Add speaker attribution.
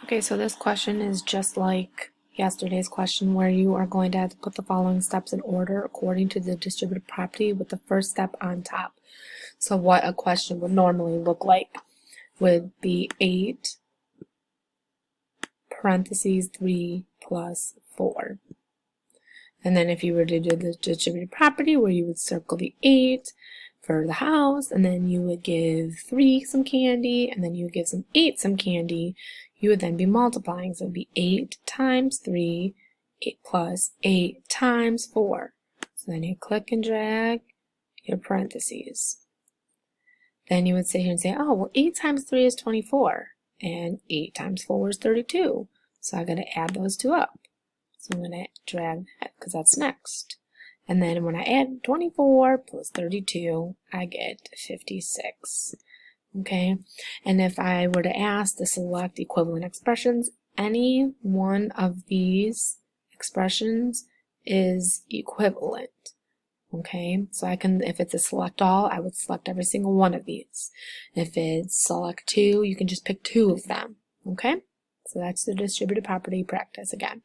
Speaker 1: Okay, so this question is just like yesterday's question where you are going to have to put the following steps in order according to the distributive property with the first step on top. So what a question would normally look like would be 8 parentheses 3 plus 4. And then if you were to do the distributive property where you would circle the 8 for the house, and then you would give 3 some candy, and then you would give 8 some candy, you would then be multiplying. So it would be 8 times 3 8 plus 8 times 4. So then you click and drag your parentheses. Then you would sit here and say, oh, well, 8 times 3 is 24, and 8 times 4 is 32. So I got to add those two up. So I'm going to drag that because that's next. And then when I add 24 plus 32, I get 56. Okay, and if I were to ask to select equivalent expressions, any one of these expressions is equivalent. Okay, so I can, if it's a select all, I would select every single one of these. If it's select two, you can just pick two of them. Okay, so that's the distributive property practice again.